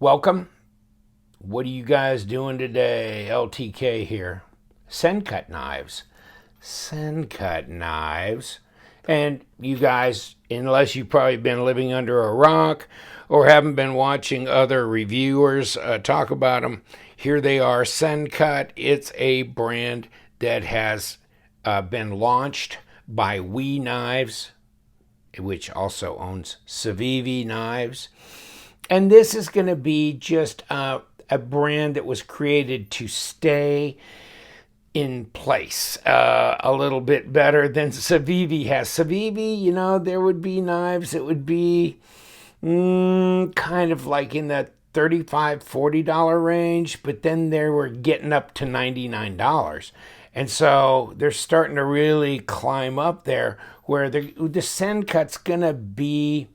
Welcome. What are you guys doing today? LTK here. Sencut knives. Sencut knives. And you guys, unless you've probably been living under a rock or haven't been watching other reviewers talk about them, here they are. Sencut. It's a brand that has been launched by We Knives, which also owns Civivi Knives. And this is going to be just a brand that was created to stay in place a little bit better than Civivi has. Civivi, there would be knives that would be kind of like in the $35, $40 range, but then they were getting up to $99. And so they're starting to really climb up there where the Sencut's going to be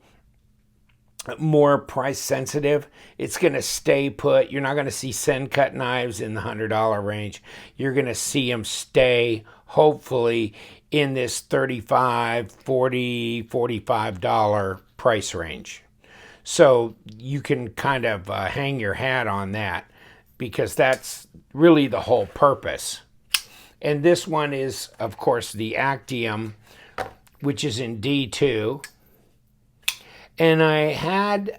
more price sensitive. It's going to stay put. You're not going to see Sencut knives in the $100 range. You're going to see them stay, hopefully, in this $35, $40, $45 price range. So you can kind of hang your hat on that because that's really the whole purpose. And this one is, of course, the Actium, which is in D2. And I had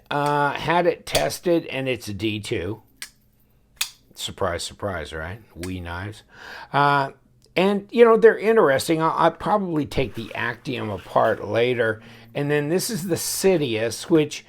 it tested, and it's a D2. Surprise, surprise, right? We Knives. And, they're interesting. I'll probably take the Actium apart later. And then this is the Citius, which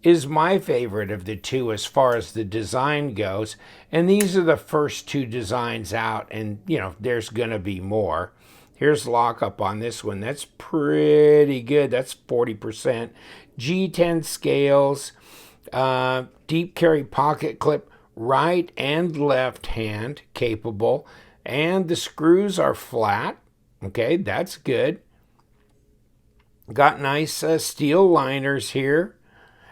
is my favorite of the two as far as the design goes. And these are the first two designs out, and, there's going to be more. Here's lockup on this one. That's pretty good. That's 40%. G10 scales, deep carry pocket clip, right and left hand capable, and the screws are flat. Okay, that's good. Got nice steel liners here,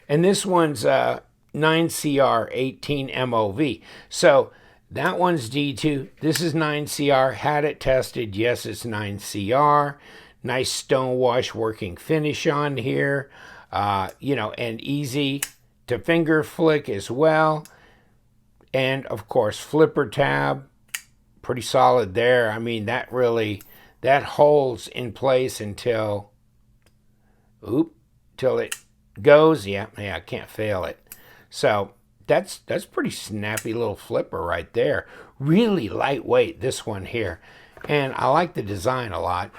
and this one's 9CR 18 MOV. So that one's D2. This is 9CR. Had it tested. Yes, it's 9CR. Nice stone wash working finish on here. And easy to finger flick as well. And of course, flipper tab, pretty solid there. I mean, that holds in place until it goes. Yeah, I can't fail it. So that's pretty snappy little flipper right there. Really lightweight, this one here. And I like the design a lot.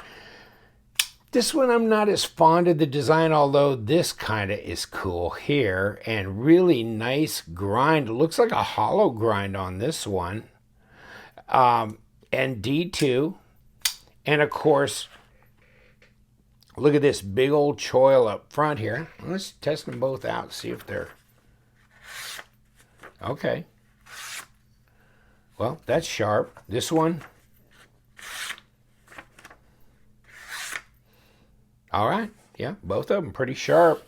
This one I'm not as fond of the design, although this kind of is cool here. And really nice grind. It looks like a hollow grind on this one. And D2. And of course, look at this big old choil up front here. Let's test them both out, see if they're... Okay. Well, that's sharp. This one... All right, yeah, both of them pretty sharp.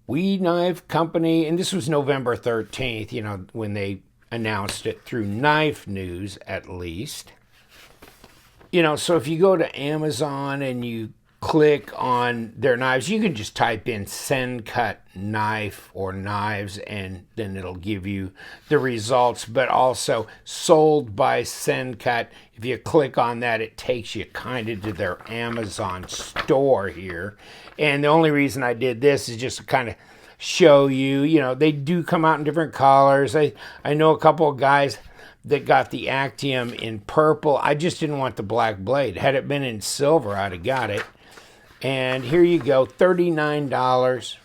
We Knife Company, and this was November 13th, when they announced it through Knife News, at least. So if you go to Amazon and you click on their knives, you can just type in Sencut knife or knives, and then it'll give you the results, but also sold by Sencut. If you click on that, it takes you kind of to their Amazon store here. And the only reason I did this is just to kind of show you, they do come out in different colors. I know a couple of guys that got the Actium in purple. I just didn't want the black blade. Had it been in silver, I'd have got it. And here you go, $39.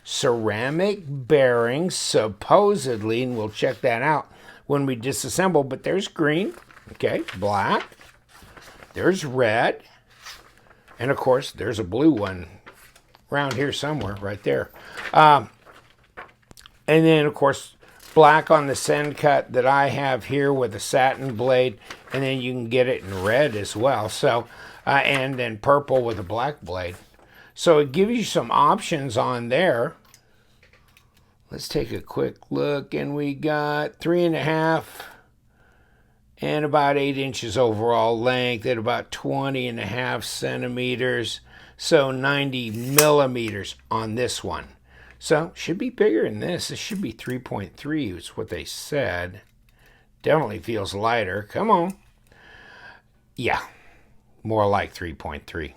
Ceramic bearings, supposedly, and we'll check that out when we disassemble. But there's green, okay, black. There's red. And, of course, there's a blue one around here somewhere, right there. And then, of course, black on the Sencut that I have here with a satin blade. And then you can get it in red as well. So... and then purple with a black blade. So it gives you some options on there. Let's take a quick look, and we got 3.5 and about 8 inches overall length at about 20.5 centimeters. So 90 millimeters on this one. So, should be bigger than this. This should be 3.3 is what they said. Definitely feels lighter. Come on. Yeah, more like 3.3.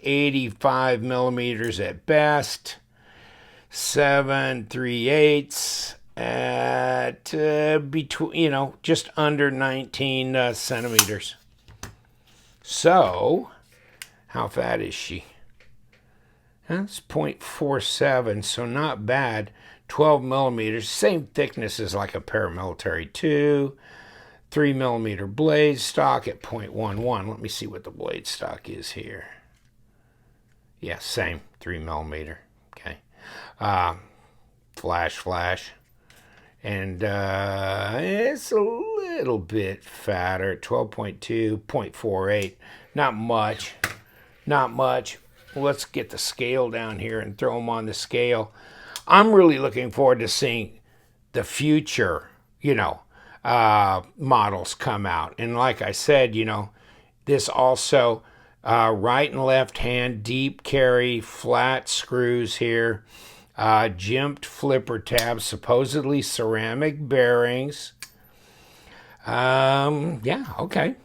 85 millimeters at best. 7 3/8 at between, just under 19 centimeters. So, how fat is she? That's 0.47, so not bad. 12 millimeters, same thickness as like a paramilitary 2. 3 millimeter blade stock at 0.11. Let me see what the blade stock is here. Yeah, same, 3 millimeter. Okay. Flash. And it's a little bit fatter, 12.2, 0.48. Not much. Let's get the scale down here and throw them on the scale. I'm really looking forward to seeing the future, models come out. And like I said, this also right and left hand deep carry flat screws here. Jimped flipper tabs, supposedly ceramic bearings. Yeah, okay.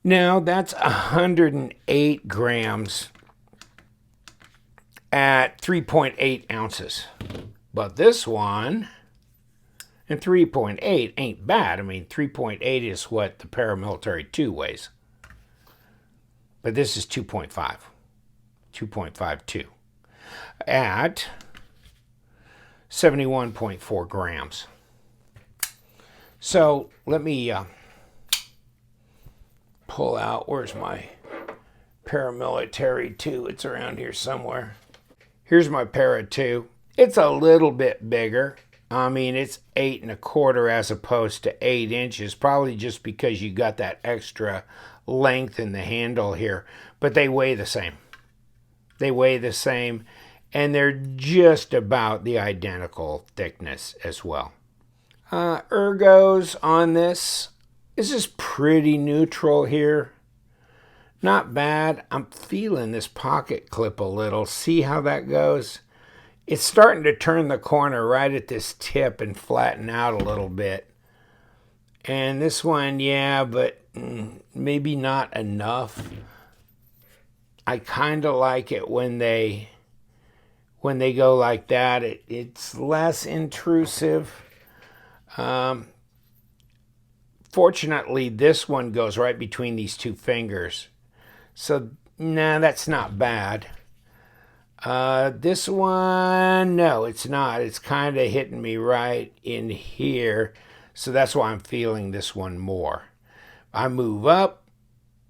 Now, that's 108 grams at 3.8 ounces. But this one, and 3.8 ain't bad. I mean, 3.8 is what the paramilitary 2 weighs. But this is 2.5. 2.52. At 71.4 grams. So let me pull out, where's my paramilitary 2? It's around here somewhere. Here's my para 2. It's a little bit bigger. I mean, it's 8 1/4 as opposed to 8 inches, probably just because you got that extra length in the handle here. But they weigh the same. And they're just about the identical thickness as well. Ergos on this is pretty neutral here. Not bad. I'm feeling this pocket clip a little. See how that goes? It's starting to turn the corner right at this tip and flatten out a little bit. And this one, yeah, but maybe not enough. I kind of like it when they go like that. It's less intrusive. Fortunately, this one goes right between these 2 fingers. So, nah, that's not bad. This one, no, it's not. It's kind of hitting me right in here. So that's why I'm feeling this one more. I move up.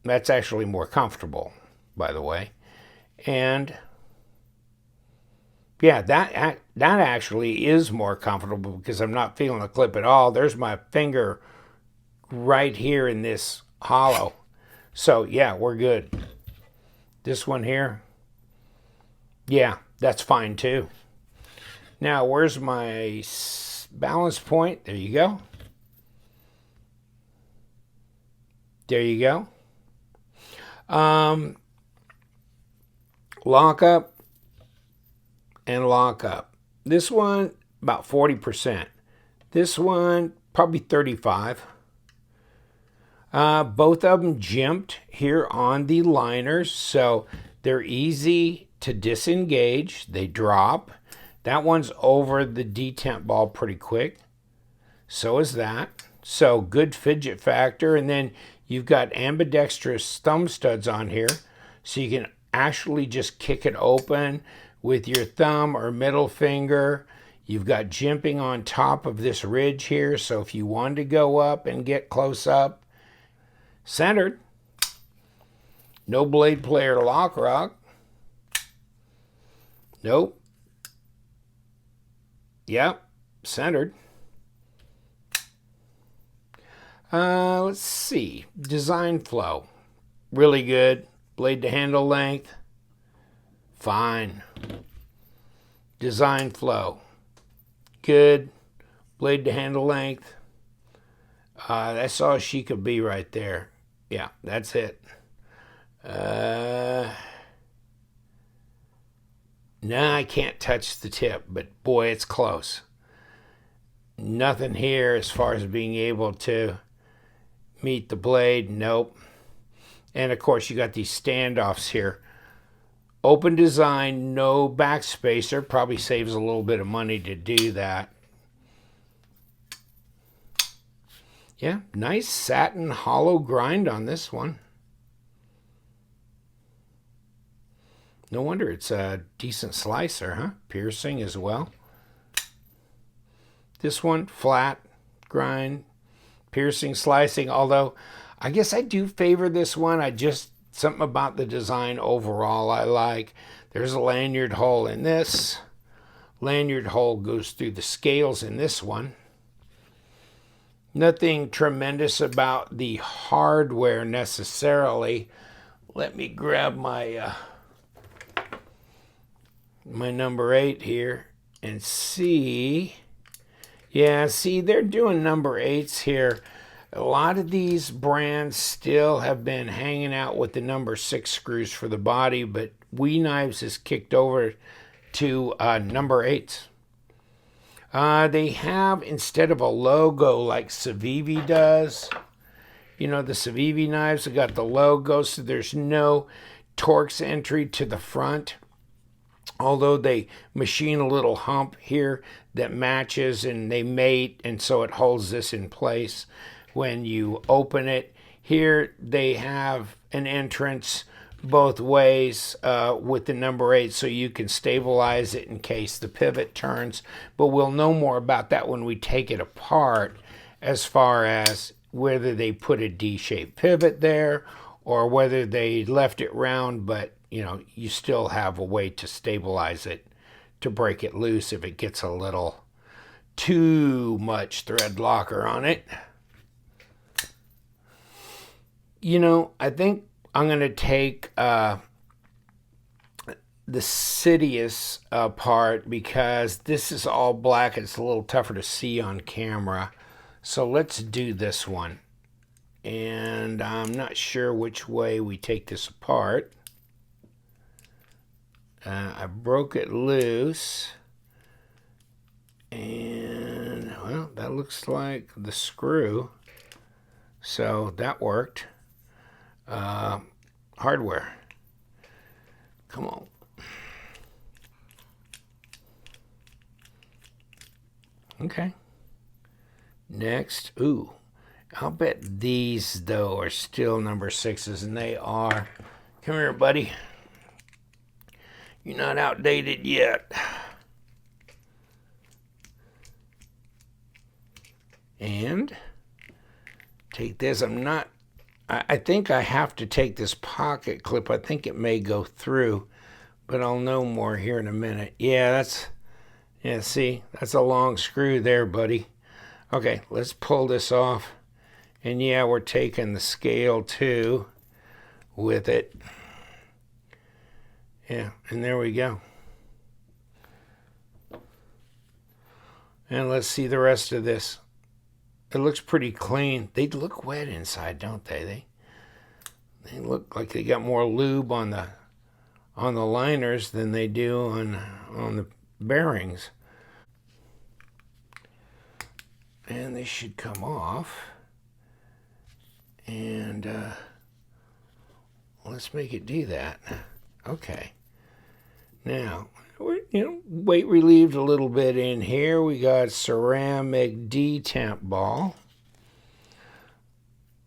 That's actually more comfortable, by the way. And yeah, that actually is more comfortable because I'm not feeling the clip at all. There's my finger right here in this hollow. So yeah, we're good. This one here, yeah, that's fine too. Now, where's my balance point? There you go. Lock up and lock up. This one, about 40%. This one, probably 35%. Both of them jimped here on the liners, so they're easy to disengage. They drop. That one's over the detent ball pretty quick. So is that. So good fidget factor. And then you've got ambidextrous thumb studs on here, so you can actually just kick it open with your thumb or middle finger. You've got jimping on top of this ridge here, so if you wanted to go up and get close up, centered. No blade player lock rock. Nope. Yep, centered. Let's see. Design flow. Really good. Blade to handle length. Fine. Design flow. Good. Blade to handle length. That's all she could be right there. Yeah, that's it. Nah, I can't touch the tip, but boy, it's close. Nothing here as far as being able to meet the blade. Nope. And of course, you got these standoffs here. Open design, no backspacer. Probably saves a little bit of money to do that. Yeah, nice satin hollow grind on this one. No wonder it's a decent slicer, huh? Piercing as well. This one, flat grind, piercing, slicing. Although, I guess I do favor this one. Something about the design overall I like. There's a lanyard hole in this. Lanyard hole goes through the scales in this one. Nothing tremendous about the hardware necessarily. Let me grab my my number 8 here and see. Yeah, see, they're doing number 8s here. A lot of these brands still have been hanging out with the number 6 screws for the body, but Knives has kicked over to number 8s. They have, instead of a logo like Civivi does, you know, the Civivi knives have got the logo, so there's no Torx entry to the front. Although they machine a little hump here that matches and they mate, and so it holds this in place when you open it. Here they have an entrance both ways with the number 8, so you can stabilize it in case the pivot turns. But we'll know more about that when we take it apart, as far as whether they put a D-shaped pivot there or whether they left it round, but you know, you still have a way to stabilize it, to break it loose if it gets a little too much thread locker on it. You know, I think I'm going to take the Citius apart because this is all black. It's a little tougher to see on camera. So let's do this one. And I'm not sure which way we take this apart. I broke it loose, and well, that looks like the screw, so that worked. Hardware, come on. Okay, next. Ooh, I'll bet these though are still number 6s, and they are. Come here, buddy. You're not outdated yet. And take this. I think I have to take this pocket clip. I think it may go through, but I'll know more here in a minute. Yeah, see, that's a long screw there, buddy. Okay, let's pull this off. And yeah, we're taking the scale too with it. Yeah, and there we go. And let's see the rest of this. It looks pretty clean. They look wet inside, don't they? They look like they got more lube on the liners than they do on the bearings. And they should come off. And let's make it do that. Okay. Now, we're, weight relieved a little bit in here. We got ceramic detemp ball.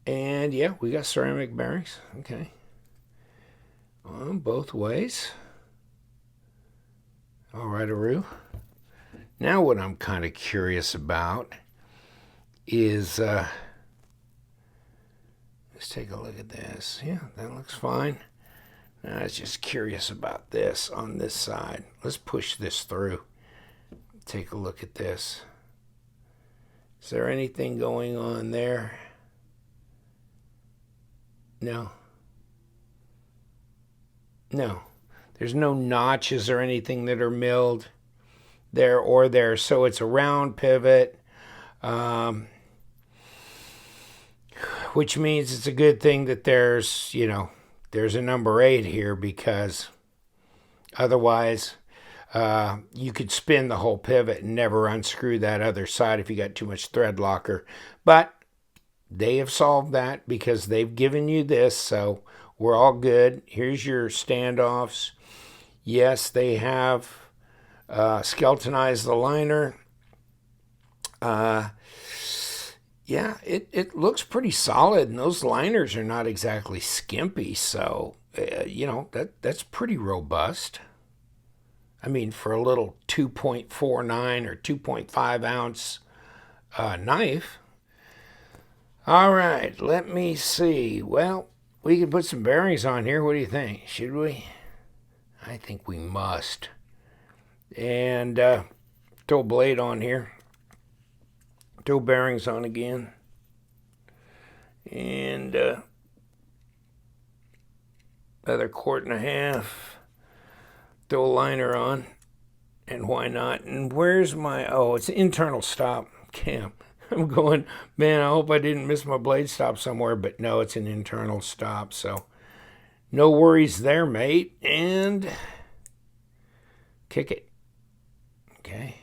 And yeah, we got ceramic bearings. Okay. On both ways. All right, Aru. Now what I'm kind of curious about is, let's take a look at this. Yeah, that looks fine. I was just curious about this on this side. Let's push this through. Take a look at this. Is there anything going on there? No. No. There's no notches or anything that are milled there or there. So it's a round pivot, which means it's a good thing that there's a number 8 here, because otherwise You could spin the whole pivot and never unscrew that other side if you got too much thread locker. But they have solved that because they've given you this, so we're all good. Here's your standoffs. Yes, they have skeletonized the liner. Yeah, it looks pretty solid, and those liners are not exactly skimpy, so you know, that's pretty robust. I mean, for a little 2.49 or 2.5 ounce knife. All right, let me see. Well, we can put some bearings on here. What do you think? Should we? I think we must. And throw a blade on here. Throw bearings on again. And another 1.25 quarts. Throw a liner on. And why not? And where's my... Oh, it's an internal stop cam. I'm going, man, I hope I didn't miss my blade stop somewhere. But no, it's an internal stop. So no worries there, mate. And kick it. Okay.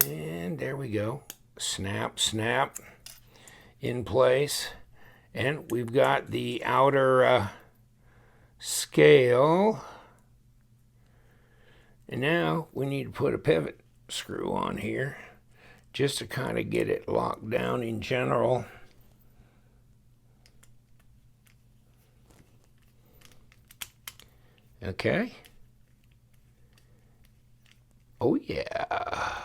And there we go. Snap, snap. In place. And we've got the outer scale. And now we need to put a pivot screw on here just to kind of get it locked down in general. Okay. Oh yeah.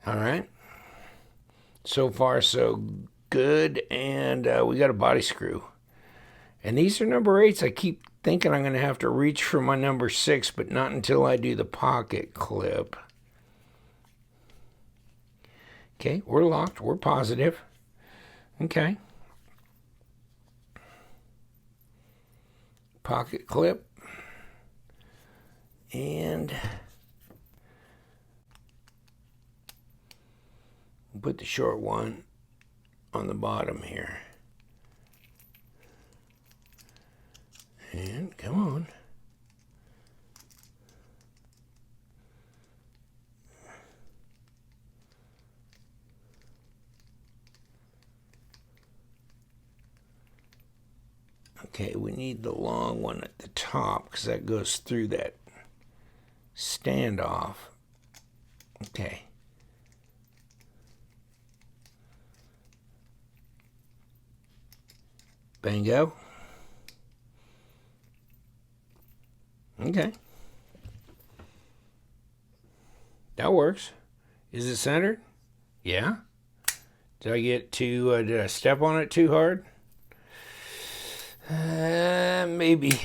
All right. So far so good, and we got a body screw. And these are number 8s. I keep thinking I'm going to have to reach for my number 6, but not until I do the pocket clip. Okay, we're locked. We're positive. Okay. Pocket clip. And put the short one on the bottom here. And come on. Okay, we need the long one at the top because that goes through that standoff. Okay. Bingo. Okay. That works. Is it centered? Yeah. Did I step on it too hard? Maybe.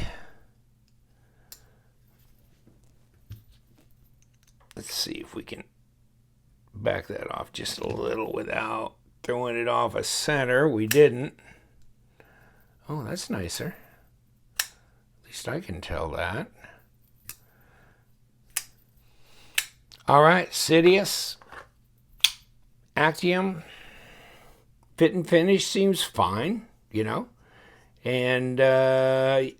Let's see if we can back that off just a little without throwing it off a center. We didn't. Oh, that's nicer. At least I can tell that. All right, Citius Actium. Fit and finish seems fine, you know. And they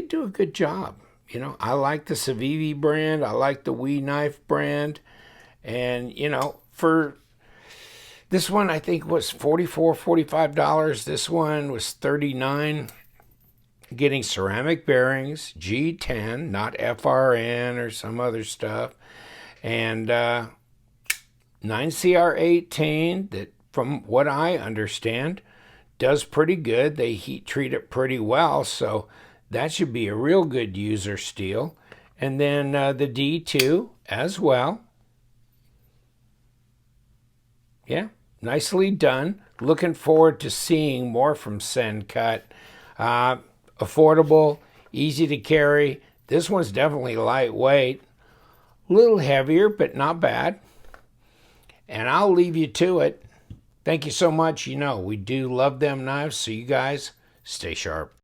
do a good job. You know, I like the Civivi brand. I like the Wee Knife brand. And, you know, for this one, I think was $44, $45. This one was $39. Getting ceramic bearings, G10, not FRN or some other stuff. And 9CR18 that, from what I understand, does pretty good. They heat treat it pretty well, so that should be a real good user steel. And then the D2 as well. Yeah, nicely done. Looking forward to seeing more from Sencut. Affordable, easy to carry. This one's definitely lightweight. A little heavier, but not bad. And I'll leave you to it. Thank you so much. You know, we do love them knives, so you guys stay sharp.